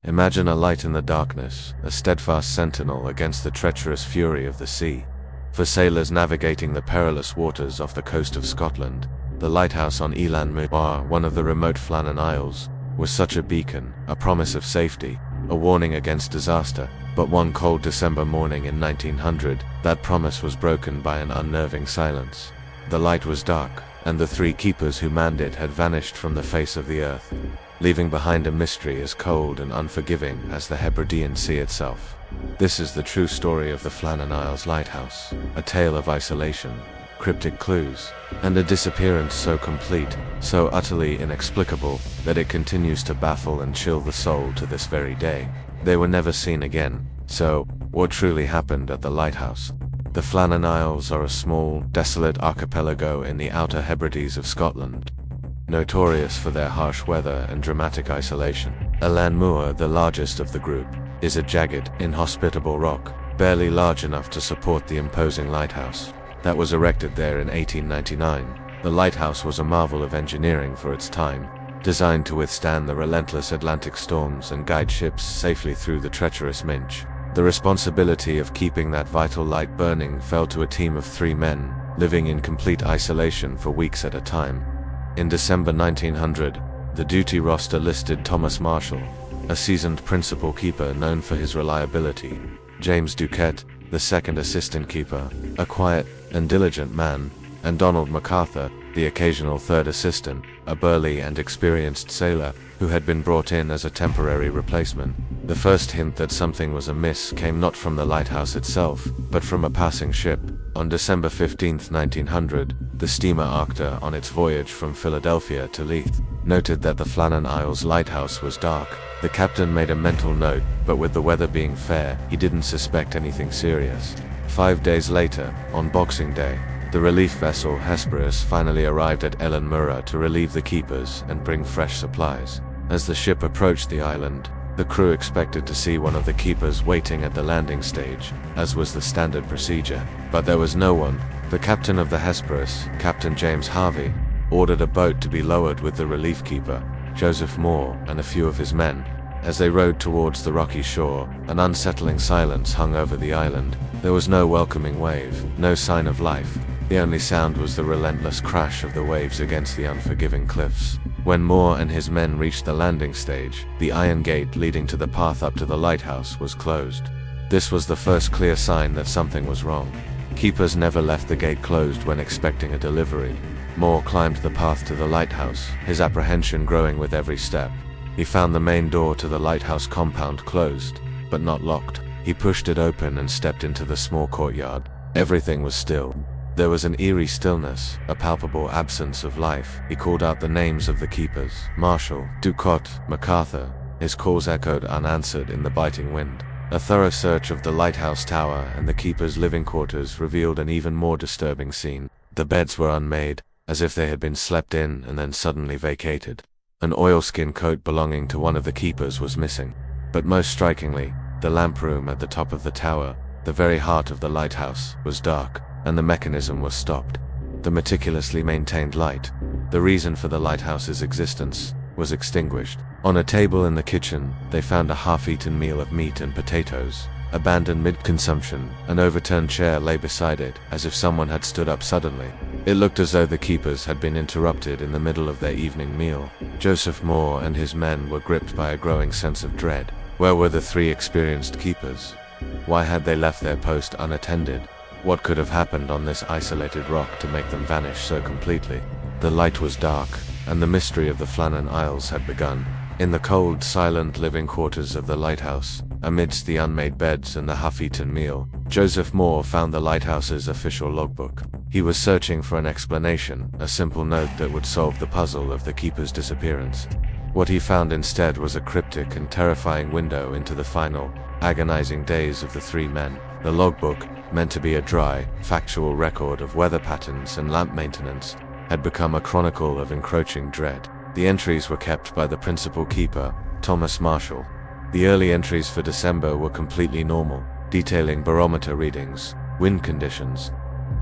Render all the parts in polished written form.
Imagine a light in the darkness, a steadfast sentinel against the treacherous fury of the sea. For sailors navigating the perilous waters off the coast of Scotland, the lighthouse on Elan Muir, one of the remote Flannan Isles, was such a beacon, a promise of safety, a warning against disaster. But one cold December morning in 1900, that promise was broken by an unnerving silence. The light was dark, and the three keepers who manned it had vanished from the face of the earth, leaving behind a mystery as cold and unforgiving as the Hebridean Sea itself. This is the true story of the Flannan Isles Lighthouse, a tale of isolation, cryptic clues, and a disappearance so complete, so utterly inexplicable, that it continues to baffle and chill the soul to this very day. They were never seen again. So, what truly happened at the lighthouse? The Flannan Isles are a small, desolate archipelago in the Outer Hebrides of Scotland, notorious for their harsh weather and dramatic isolation. Elan Muir, the largest of the group, is a jagged, inhospitable rock, barely large enough to support the imposing lighthouse that was erected there in 1899. The lighthouse was a marvel of engineering for its time, designed to withstand the relentless Atlantic storms and guide ships safely through the treacherous Minch. The responsibility of keeping that vital light burning fell to a team of 3 men, living in complete isolation for weeks at a time. In December 1900, the duty roster listed Thomas Marshall, a seasoned principal keeper known for his reliability, James Duquette, the second assistant keeper, a quiet and diligent man, and Donald MacArthur, the occasional third assistant, a burly and experienced sailor who had been brought in as a temporary replacement. The first hint that something was amiss came not from the lighthouse itself, but from a passing ship. On December 15, 1900, the steamer Arcta, on its voyage from Philadelphia to Leith, noted that the Flannan Isles Lighthouse was dark. The captain made a mental note, but with the weather being fair, he didn't suspect anything serious. 5 days later, on Boxing Day, the relief vessel Hesperus finally arrived at Elan Muir to relieve the keepers and bring fresh supplies. As the ship approached the island, the crew expected to see one of the keepers waiting at the landing stage, as was the standard procedure. But there was no one. The captain of the Hesperus, Captain James Harvey, ordered a boat to be lowered with the relief keeper, Joseph Moore, and a few of his men. As they rowed towards the rocky shore, an unsettling silence hung over the island. There was no welcoming wave, no sign of life. The only sound was the relentless crash of the waves against the unforgiving cliffs. When Moore and his men reached the landing stage, the iron gate leading to the path up to the lighthouse was closed. This was the first clear sign that something was wrong. Keepers never left the gate closed when expecting a delivery. Moore climbed the path to the lighthouse, his apprehension growing with every step. He found the main door to the lighthouse compound closed, but not locked. He pushed it open and stepped into the small courtyard. Everything was still. There was an eerie stillness, a palpable absence of life. He called out the names of the keepers: Marshall, Ducotte, MacArthur. His calls echoed unanswered in the biting wind. A thorough search of the lighthouse tower and the keepers' living quarters revealed an even more disturbing scene. The beds were unmade, as if they had been slept in and then suddenly vacated. An oilskin coat belonging to one of the keepers was missing. But most strikingly, the lamp room at the top of the tower, the very heart of the lighthouse, was dark, and the mechanism was stopped. The meticulously maintained light, the reason for the lighthouse's existence, was extinguished. On a table in the kitchen, they found a half-eaten meal of meat and potatoes, abandoned mid-consumption. An overturned chair lay beside it, as if someone had stood up suddenly. It looked as though the keepers had been interrupted in the middle of their evening meal. Joseph Moore and his men were gripped by a growing sense of dread. Where were the 3 experienced keepers? Why had they left their post unattended? What could have happened on this isolated rock to make them vanish so completely? The light was dark, and the mystery of the Flannan Isles had begun. In the cold, silent living quarters of the lighthouse, amidst the unmade beds and the half-eaten meal, Joseph Moore found the lighthouse's official logbook. He was searching for an explanation, a simple note that would solve the puzzle of the keeper's disappearance. What he found instead was a cryptic and terrifying window into the final, agonizing days of the 3 men. The logbook, meant to be a dry, factual record of weather patterns and lamp maintenance, had become a chronicle of encroaching dread. The entries were kept by the principal keeper, Thomas Marshall. The early entries for December were completely normal, detailing barometer readings, wind conditions,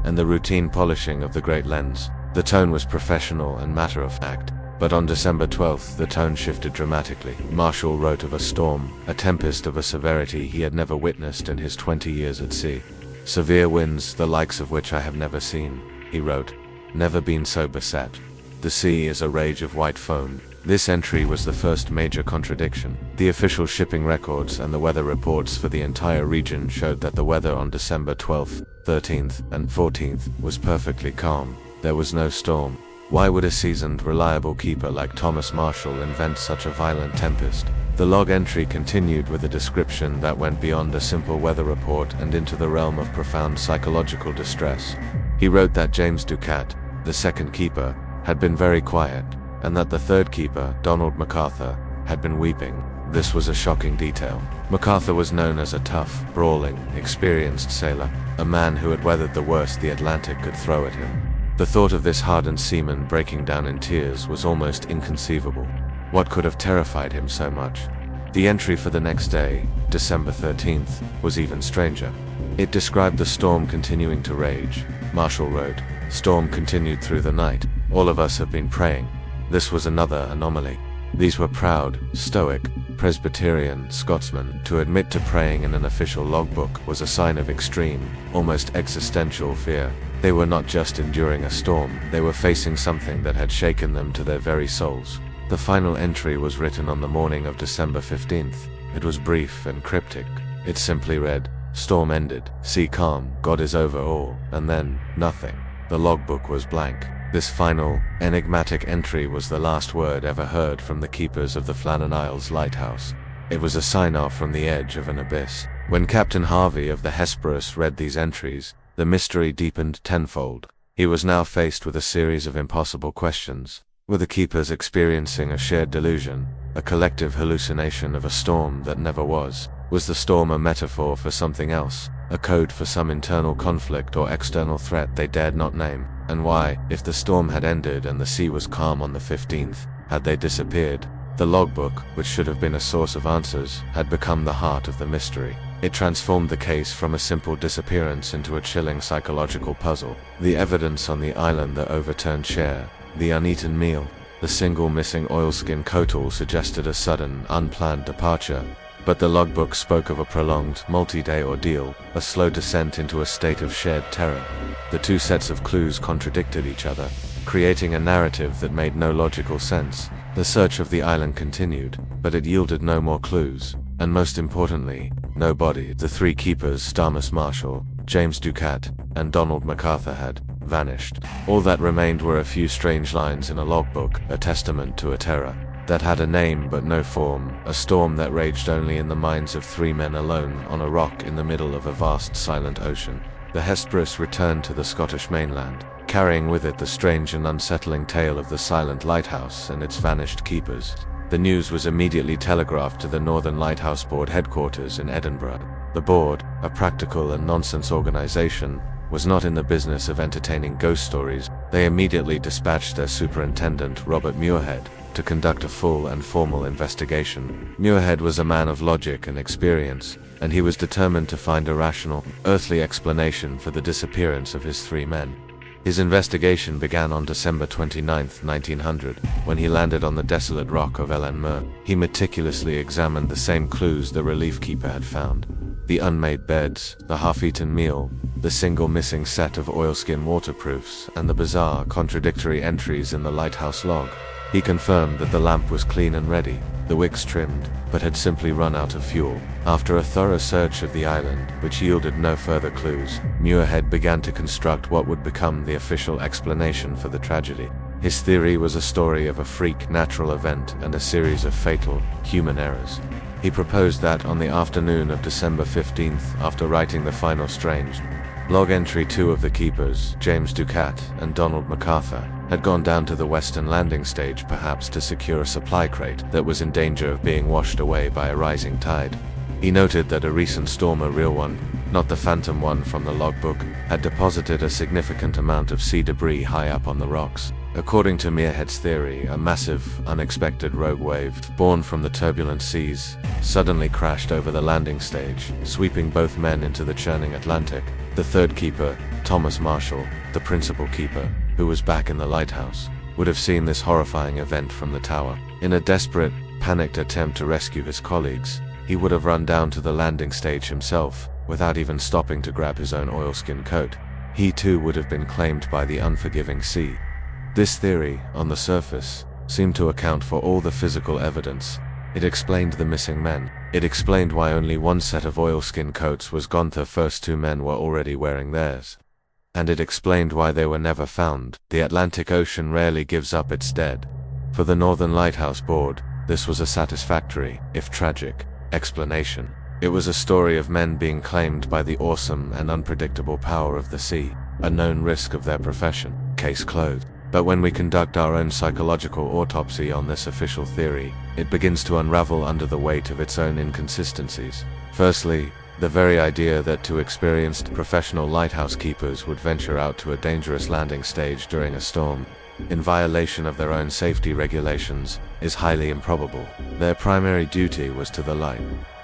and the routine polishing of the great lens. The tone was professional and matter-of-fact, But on December 12th, the tone shifted dramatically. Marshall wrote of a storm, a tempest of a severity he had never witnessed in his 20 years at sea. "Severe winds, the likes of which I have never seen," he wrote. "Never been so beset. The sea is a rage of white foam." This entry was the first major contradiction. The official shipping records and the weather reports for the entire region showed that the weather on December 12th, 13th, and 14th was perfectly calm. There was no storm. Why would a seasoned, reliable keeper like Thomas Marshall invent such a violent tempest? The log entry continued with a description that went beyond a simple weather report and into the realm of profound psychological distress. He wrote that James Ducat, the second keeper, had been very quiet, and that the third keeper, Donald MacArthur, had been weeping. This was a shocking detail. MacArthur was known as a tough, brawling, experienced sailor, a man who had weathered the worst the Atlantic could throw at him. The thought of this hardened seaman breaking down in tears was almost inconceivable. What could have terrified him so much? The entry for the next day, December 13th, was even stranger. It described the storm continuing to rage. Marshall wrote, "Storm continued through the night. All of us have been praying." This was another anomaly. These were proud, stoic, Presbyterian Scotsmen. To admit to praying in an official logbook was a sign of extreme, almost existential fear. They were not just enduring a storm, they were facing something that had shaken them to their very souls. The final entry was written on the morning of December 15th. It was brief and cryptic. It simply read, "Storm ended, sea calm, God is over all," and then, nothing. The logbook was blank. This final, enigmatic entry was the last word ever heard from the keepers of the Flannan Isles Lighthouse. It was a sign-off from the edge of an abyss. When Captain Harvey of the Hesperus read these entries, the mystery deepened tenfold. He was now faced with a series of impossible questions. Were the keepers experiencing a shared delusion, a collective hallucination of a storm that never was? Was the storm a metaphor for something else, a code for some internal conflict or external threat they dared not name? And why, if the storm had ended and the sea was calm on the 15th, had they disappeared? The logbook, which should have been a source of answers, had become the heart of the mystery. It transformed the case from a simple disappearance into a chilling psychological puzzle. The evidence on the island, the overturned chair, the uneaten meal, the single missing oilskin coat all suggested a sudden, unplanned departure. But the logbook spoke of a prolonged, multi-day ordeal, a slow descent into a state of shared terror. The two sets of clues contradicted each other, creating a narrative that made no logical sense. The search of the island continued, but it yielded no more clues, and most importantly, no body. The three keepers, Thomas Marshall, James Ducat, and Donald MacArthur, had vanished. All that remained were a few strange lines in a logbook, a testament to a terror that had a name but no form, a storm that raged only in the minds of three men alone on a rock in the middle of a vast silent ocean. The Hesperus returned to the Scottish mainland, carrying with it the strange and unsettling tale of the silent lighthouse and its vanished keepers. The news was immediately telegraphed to the Northern Lighthouse Board headquarters in Edinburgh. The board, a practical and nonsense organization, was not in the business of entertaining ghost stories. They immediately dispatched their superintendent, Robert Muirhead, to conduct a full and formal investigation. Muirhead was a man of logic and experience, and he was determined to find a rational, earthly explanation for the disappearance of his three men. His investigation began on December 29, 1900, when he landed on the desolate rock of Ellenmere. He meticulously examined the same clues the relief keeper had found: the unmade beds, the half-eaten meal, the single missing set of oilskin waterproofs, and the bizarre, contradictory entries in the lighthouse log. He confirmed that the lamp was clean and ready, the wicks trimmed, but had simply run out of fuel. After a thorough search of the island, which yielded no further clues, Muirhead began to construct what would become the official explanation for the tragedy. His theory was a story of a freak natural event and a series of fatal, human errors. He proposed that on the afternoon of December 15th, after writing the final strange log entry, two of the keepers, James Ducat and Donald MacArthur, had gone down to the western landing stage, perhaps to secure a supply crate that was in danger of being washed away by a rising tide. He noted that a recent storm, a real one, not the phantom one from the logbook, had deposited a significant amount of sea debris high up on the rocks. According to Muirhead's theory, a massive, unexpected rogue wave, born from the turbulent seas, suddenly crashed over the landing stage, sweeping both men into the churning Atlantic. The third keeper, Thomas Marshall, the principal keeper, who was back in the lighthouse, would have seen this horrifying event from the tower. In a desperate, panicked attempt to rescue his colleagues, he would have run down to the landing stage himself, without even stopping to grab his own oilskin coat. He too would have been claimed by the unforgiving sea. This theory, on the surface, seemed to account for all the physical evidence. It explained the missing men. It explained why only one set of oilskin coats was gone. The first two men were already wearing theirs. And it explained why they were never found. The Atlantic Ocean rarely gives up its dead. For the Northern Lighthouse Board, this was a satisfactory, if tragic, explanation. It was a story of men being claimed by the awesome and unpredictable power of the sea, a known risk of their profession. Case closed. But when we conduct our own psychological autopsy on this official theory, it begins to unravel under the weight of its own inconsistencies. Firstly, the very idea that two experienced professional lighthouse keepers would venture out to a dangerous landing stage during a storm, in violation of their own safety regulations, is highly improbable. Their primary duty was to the light.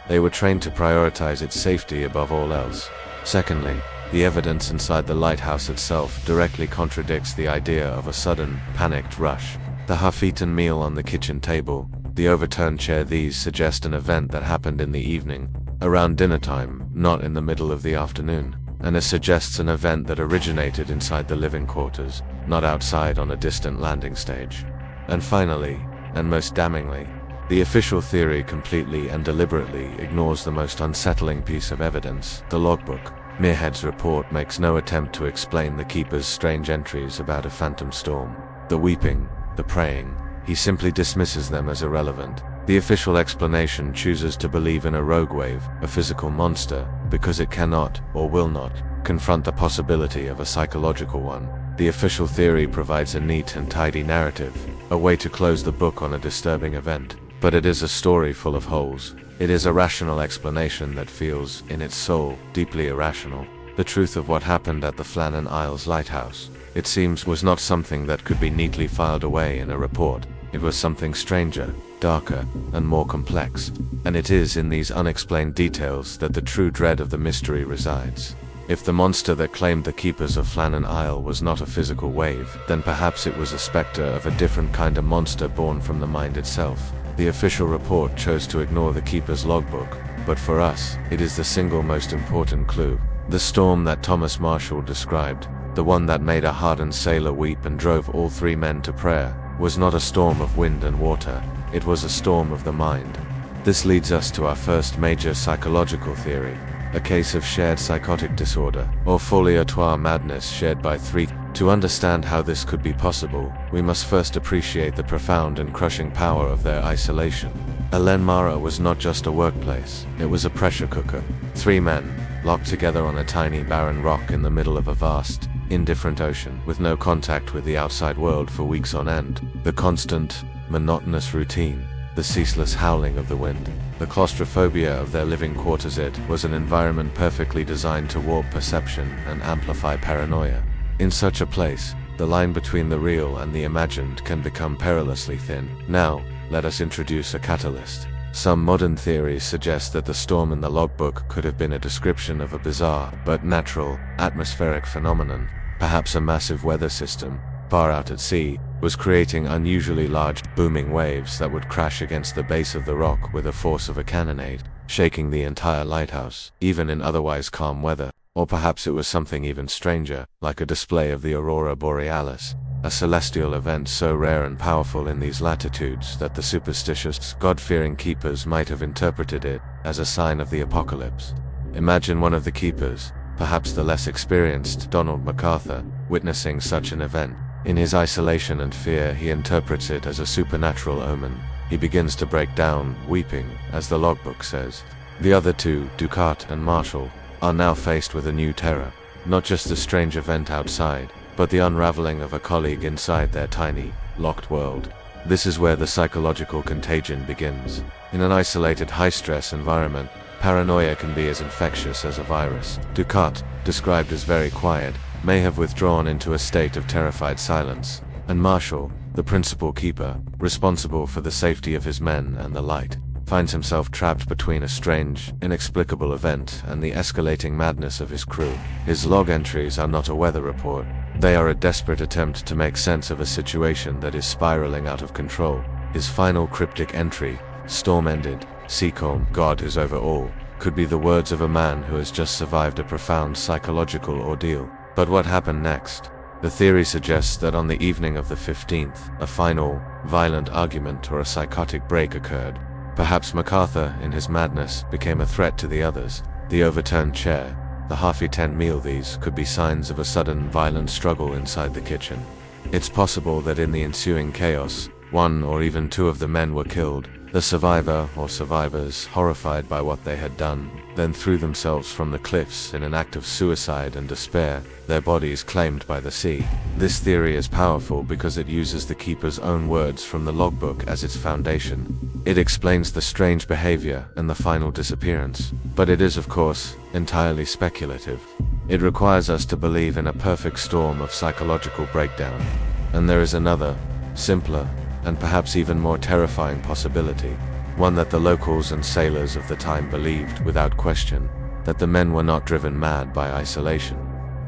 They were trained to prioritize its safety above all else. Secondly, the evidence inside the lighthouse itself directly contradicts the idea of a sudden, panicked rush. The half-eaten meal on the kitchen table, the overturned chair, these suggest an event that happened in the evening, around dinner time, not in the middle of the afternoon. And it suggests an event that originated inside the living quarters, not outside on a distant landing stage. And finally, and most damningly, the official theory completely and deliberately ignores the most unsettling piece of evidence, the logbook. Mearhead's report makes no attempt to explain the keeper's strange entries about a phantom storm. The weeping, the praying, he simply dismisses them as irrelevant. The official explanation chooses to believe in a rogue wave, a physical monster, because it cannot, or will not, confront the possibility of a psychological one. The official theory provides a neat and tidy narrative, a way to close the book on a disturbing event. But it is a story full of holes. It is a rational explanation that feels, in its soul, deeply irrational. The truth of what happened at the Flannan Isles Lighthouse, it seems, was not something that could be neatly filed away in a report. It was something stranger, darker, and more complex. And it is in these unexplained details that the true dread of the mystery resides. If the monster that claimed the keepers of Flannan Isle was not a physical wave, then perhaps it was a specter of a different kind of monster born from the mind itself. The official report chose to ignore the keeper's logbook, but for us, it is the single most important clue. The storm that Thomas Marshall described, the one that made a hardened sailor weep and drove all three men to prayer, was not a storm of wind and water, it was a storm of the mind. This leads us to our first major psychological theory, a case of shared psychotic disorder, or folie à trois madness shared by three. To understand how this could be possible, we must first appreciate the profound and crushing power of their isolation. Elen Mara was not just a workplace, it was a pressure cooker. Three men, locked together on a tiny barren rock in the middle of a vast, indifferent ocean, with no contact with the outside world for weeks on end. The constant, monotonous routine, the ceaseless howling of the wind, the claustrophobia of their living quarters. It was an environment perfectly designed to warp perception and amplify paranoia. In such a place, the line between the real and the imagined can become perilously thin. Now, let us introduce a catalyst. Some modern theories suggest that the storm in the logbook could have been a description of a bizarre, but natural, atmospheric phenomenon. Perhaps a massive weather system, far out at sea, was creating unusually large, booming waves that would crash against the base of the rock with the force of a cannonade, shaking the entire lighthouse, even in otherwise calm weather. Or perhaps it was something even stranger, like a display of the aurora borealis, a celestial event so rare and powerful in these latitudes that the superstitious, God-fearing keepers might have interpreted it as a sign of the apocalypse. Imagine one of the keepers, perhaps the less experienced Donald MacArthur, witnessing such an event. In his isolation and fear, he interprets it as a supernatural omen. He begins to break down, weeping, as the logbook says. The other two, Ducat and Marshall, are now faced with a new terror. Not just the strange event outside, but the unraveling of a colleague inside their tiny, locked world. This is where the psychological contagion begins. In an isolated, high-stress environment, paranoia can be as infectious as a virus. Ducat, described as very quiet, may have withdrawn into a state of terrified silence, and Marshall, the principal keeper, responsible for the safety of his men and the light, finds himself trapped between a strange, inexplicable event and the escalating madness of his crew. His log entries are not a weather report. They are a desperate attempt to make sense of a situation that is spiraling out of control. His final cryptic entry, "Storm ended, sea calm, God is over all," could be the words of a man who has just survived a profound psychological ordeal. But what happened next? The theory suggests that on the evening of the 15th, a final, violent argument or a psychotic break occurred. Perhaps MacArthur, in his madness, became a threat to the others. The overturned chair, the half-eaten meal, these could be signs of a sudden, violent struggle inside the kitchen. It's possible that in the ensuing chaos, one or even two of the men were killed. The survivor or survivors, horrified by what they had done, then threw themselves from the cliffs in an act of suicide and despair, their bodies claimed by the sea. This theory is powerful because it uses the keeper's own words from the logbook as its foundation. It explains the strange behavior and the final disappearance, but it is, of course, entirely speculative. It requires us to believe in a perfect storm of psychological breakdown. And there is another, simpler, and perhaps even more terrifying possibility, one that the locals and sailors of the time believed without question, that the men were not driven mad by isolation.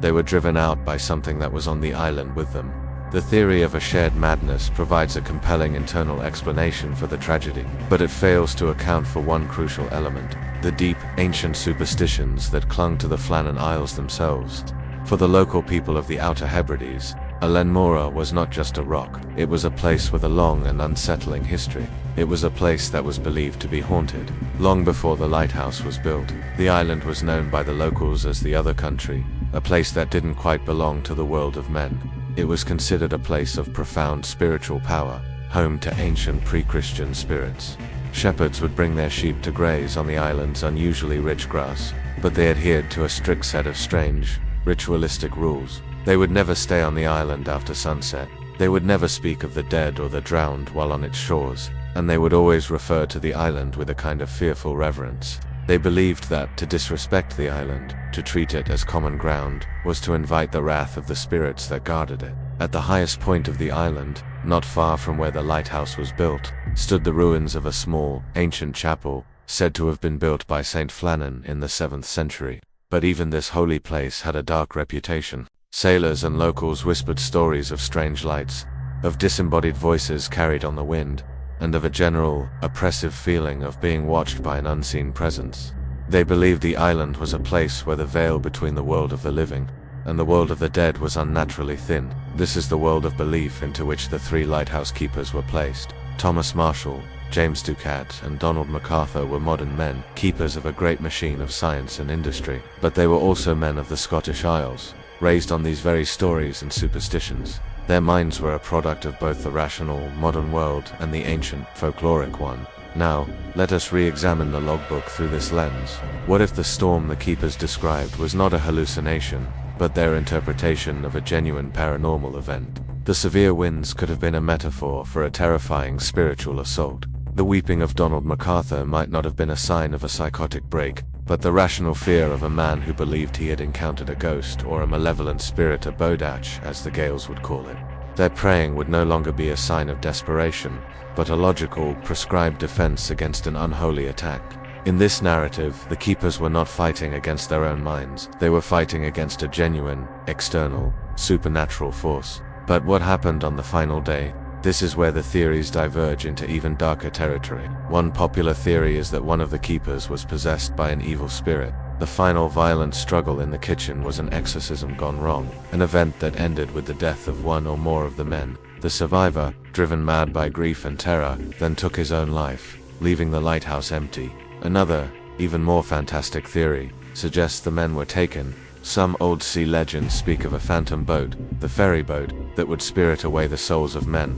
They were driven out by something that was on the island with them. The theory of a shared madness provides a compelling internal explanation for the tragedy, but it fails to account for one crucial element: the deep, ancient superstitions that clung to the Flannan Isles themselves. For the local people of the Outer Hebrides, Alenmora was not just a rock. It was a place with a long and unsettling history. It was a place that was believed to be haunted. Long before the lighthouse was built, the island was known by the locals as the Other Country, a place that didn't quite belong to the world of men. It was considered a place of profound spiritual power, home to ancient pre-Christian spirits. Shepherds would bring their sheep to graze on the island's unusually rich grass, but they adhered to a strict set of strange, ritualistic rules. They would never stay on the island after sunset. They would never speak of the dead or the drowned while on its shores, and they would always refer to the island with a kind of fearful reverence. They believed that to disrespect the island, to treat it as common ground, was to invite the wrath of the spirits that guarded it. At the highest point of the island, not far from where the lighthouse was built, stood the ruins of a small, ancient chapel, said to have been built by Saint Flannan in the 7th century. But even this holy place had a dark reputation. Sailors and locals whispered stories of strange lights, of disembodied voices carried on the wind, and of a general, oppressive feeling of being watched by an unseen presence. They believed the island was a place where the veil between the world of the living and the world of the dead was unnaturally thin. This is the world of belief into which the three lighthouse keepers were placed. Thomas Marshall, James Ducat, and Donald MacArthur were modern men, keepers of a great machine of science and industry, but they were also men of the Scottish Isles, raised on these very stories and superstitions. Their minds were a product of both the rational, modern world and the ancient, folkloric one. Now, let us re-examine the logbook through this lens. What if the storm the keepers described was not a hallucination, but their interpretation of a genuine paranormal event? The severe winds could have been a metaphor for a terrifying spiritual assault. The weeping of Donald MacArthur might not have been a sign of a psychotic break, but the rational fear of a man who believed he had encountered a ghost or a malevolent spirit, a bodach, as the Gaels would call it. Their praying would no longer be a sign of desperation, but a logical, prescribed defense against an unholy attack. In this narrative, the keepers were not fighting against their own minds. They were fighting against a genuine, external, supernatural force. But what happened on the final day? This is where the theories diverge into even darker territory. One popular theory is that one of the keepers was possessed by an evil spirit. The final violent struggle in the kitchen was an exorcism gone wrong, an event that ended with the death of one or more of the men. The survivor, driven mad by grief and terror, then took his own life, leaving the lighthouse empty. Another, even more fantastic theory, suggests the men were taken. Some old sea legends speak of a phantom boat, the ferry boat, that would spirit away the souls of men.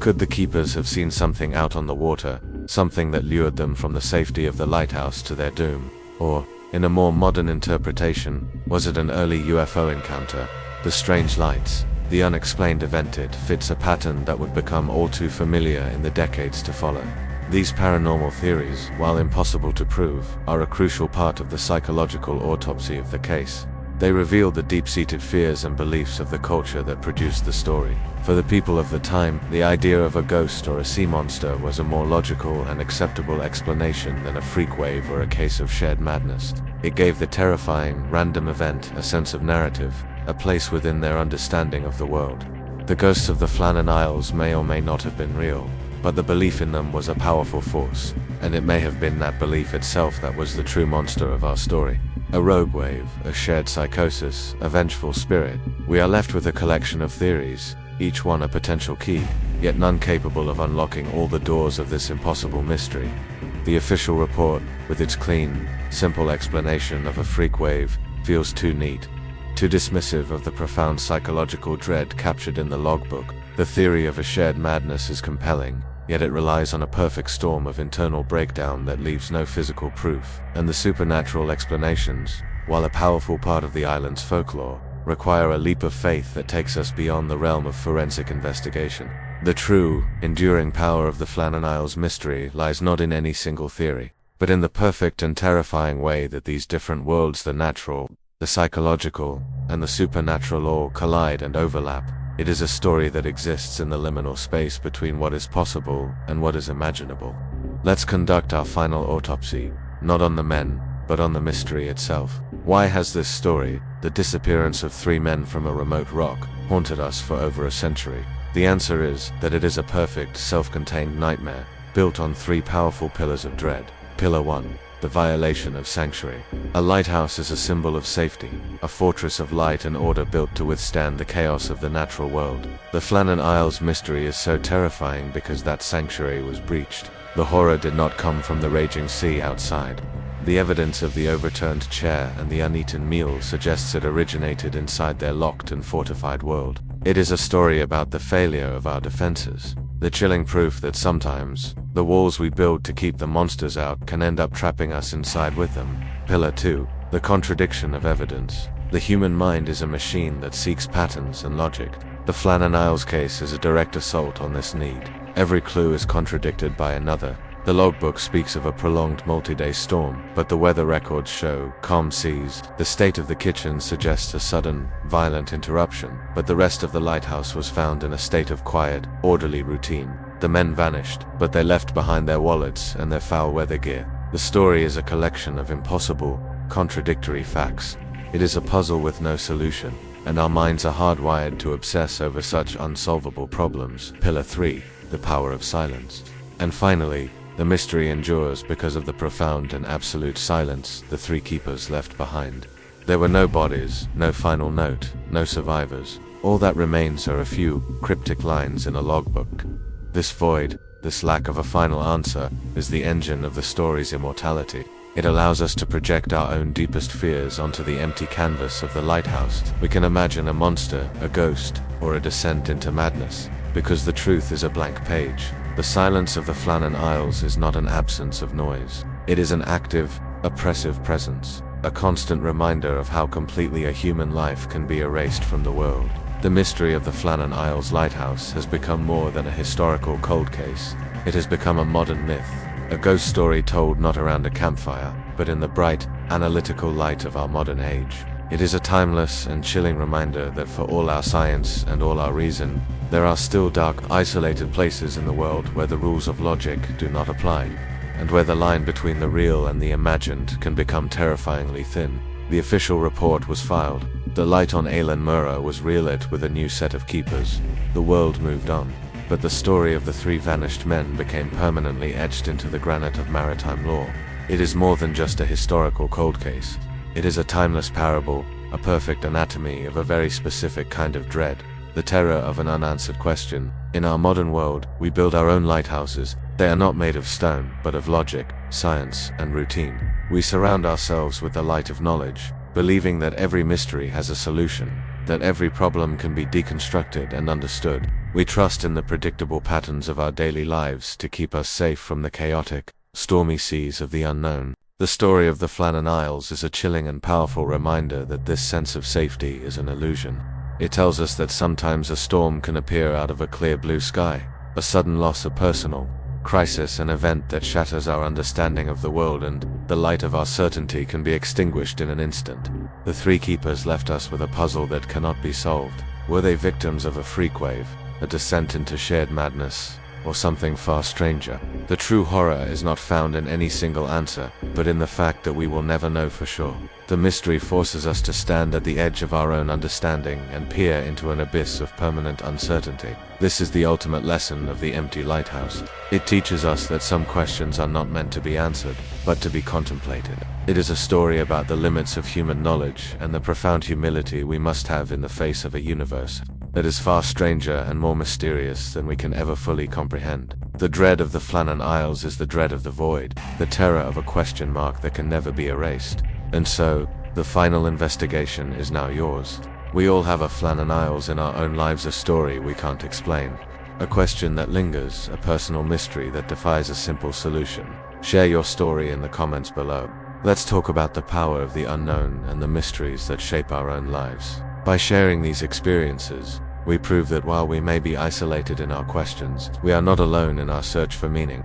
Could the keepers have seen something out on the water, something that lured them from the safety of the lighthouse to their doom? Or, in a more modern interpretation, was it an early UFO encounter? The strange lights, the unexplained event, it fits a pattern that would become all too familiar in the decades to follow. These paranormal theories, while impossible to prove, are a crucial part of the psychological autopsy of the case. They reveal the deep-seated fears and beliefs of the culture that produced the story. For the people of the time, the idea of a ghost or a sea monster was a more logical and acceptable explanation than a freak wave or a case of shared madness. It gave the terrifying, random event a sense of narrative, a place within their understanding of the world. The ghosts of the Flannan Isles may or may not have been real, but the belief in them was a powerful force, and it may have been that belief itself that was the true monster of our story. A rogue wave, a shared psychosis, a vengeful spirit. We are left with a collection of theories, each one a potential key, yet none capable of unlocking all the doors of this impossible mystery. The official report, with its clean, simple explanation of a freak wave, feels too neat, too dismissive of the profound psychological dread captured in the logbook. The theory of a shared madness is compelling, yet it relies on a perfect storm of internal breakdown that leaves no physical proof, and the supernatural explanations, while a powerful part of the island's folklore, require a leap of faith that takes us beyond the realm of forensic investigation. The true, enduring power of the Flannan Isles mystery lies not in any single theory, but in the perfect and terrifying way that these different worlds, the natural, the psychological, and the supernatural, all collide and overlap. It is a story that exists in the liminal space between what is possible and what is imaginable. Let's conduct our final autopsy, not on the men, but on the mystery itself. Why has this story, the disappearance of 3 men from a remote rock, haunted us for over a century? The answer is that it is a perfect, self-contained nightmare, built on 3 powerful pillars of dread. Pillar 1. The violation of sanctuary. A lighthouse is a symbol of safety, a fortress of light and order built to withstand the chaos of the natural world. The Flannan Isles mystery is so terrifying because that sanctuary was breached. The horror did not come from the raging sea outside. The evidence of the overturned chair and the uneaten meal suggests it originated inside their locked and fortified world. It is a story about the failure of our defenses, the chilling proof that sometimes, the walls we build to keep the monsters out can end up trapping us inside with them. Pillar 2. The contradiction of evidence. The human mind is a machine that seeks patterns and logic. The Flannan Isles case is a direct assault on this need. Every clue is contradicted by another. The logbook speaks of a prolonged multi-day storm, but the weather records show calm seas. The state of the kitchen suggests a sudden, violent interruption, but the rest of the lighthouse was found in a state of quiet, orderly routine. The men vanished, but they left behind their wallets and their foul weather gear. The story is a collection of impossible, contradictory facts. It is a puzzle with no solution, and our minds are hardwired to obsess over such unsolvable problems. Pillar 3. The power of silence. And finally, the mystery endures because of the profound and absolute silence the 3 keepers left behind. There were no bodies, no final note, no survivors. All that remains are a few cryptic lines in a logbook. This void, this lack of a final answer, is the engine of the story's immortality. It allows us to project our own deepest fears onto the empty canvas of the lighthouse. We can imagine a monster, a ghost, or a descent into madness, because the truth is a blank page. The silence of the Flannan Isles is not an absence of noise. It is an active, oppressive presence, a constant reminder of how completely a human life can be erased from the world. The mystery of the Flannan Isles Lighthouse has become more than a historical cold case. It has become a modern myth, a ghost story told not around a campfire, but in the bright, analytical light of our modern age. It is a timeless and chilling reminder that for all our science and all our reason, there are still dark, isolated places in the world where the rules of logic do not apply, and where the line between the real and the imagined can become terrifyingly thin. The official report was filed. The light on Eilean Mura was relit with a new set of keepers. The world moved on, but the story of the 3 vanished men became permanently etched into the granite of maritime lore. It is more than just a historical cold case. It is a timeless parable, a perfect anatomy of a very specific kind of dread, the terror of an unanswered question. In our modern world, we build our own lighthouses. They are not made of stone, but of logic, science, and routine. We surround ourselves with the light of knowledge, believing that every mystery has a solution, that every problem can be deconstructed and understood. We trust in the predictable patterns of our daily lives to keep us safe from the chaotic, stormy seas of the unknown. The story of the Flannan Isles is a chilling and powerful reminder that this sense of safety is an illusion. It tells us that sometimes a storm can appear out of a clear blue sky, a sudden loss, a personal crisis, an event that shatters our understanding of the world, and the light of our certainty can be extinguished in an instant. The 3 keepers left us with a puzzle that cannot be solved. Were they victims of a freak wave, a descent into shared madness, or something far stranger. The true horror is not found in any single answer, but in the fact that we will never know for sure. The mystery forces us to stand at the edge of our own understanding and peer into an abyss of permanent uncertainty. This is the ultimate lesson of the empty lighthouse. It teaches us that some questions are not meant to be answered, but to be contemplated. It is a story about the limits of human knowledge and the profound humility we must have in the face of a universe that is far stranger and more mysterious than we can ever fully comprehend. The dread of the Flannan Isles is the dread of the void, the terror of a question mark that can never be erased. And so, the final investigation is now yours. We all have a Flannan Isles in our own lives, a story we can't explain, a question that lingers, a personal mystery that defies a simple solution. Share your story in the comments below. Let's talk about the power of the unknown and the mysteries that shape our own lives. By sharing these experiences, we prove that while we may be isolated in our questions, we are not alone in our search for meaning.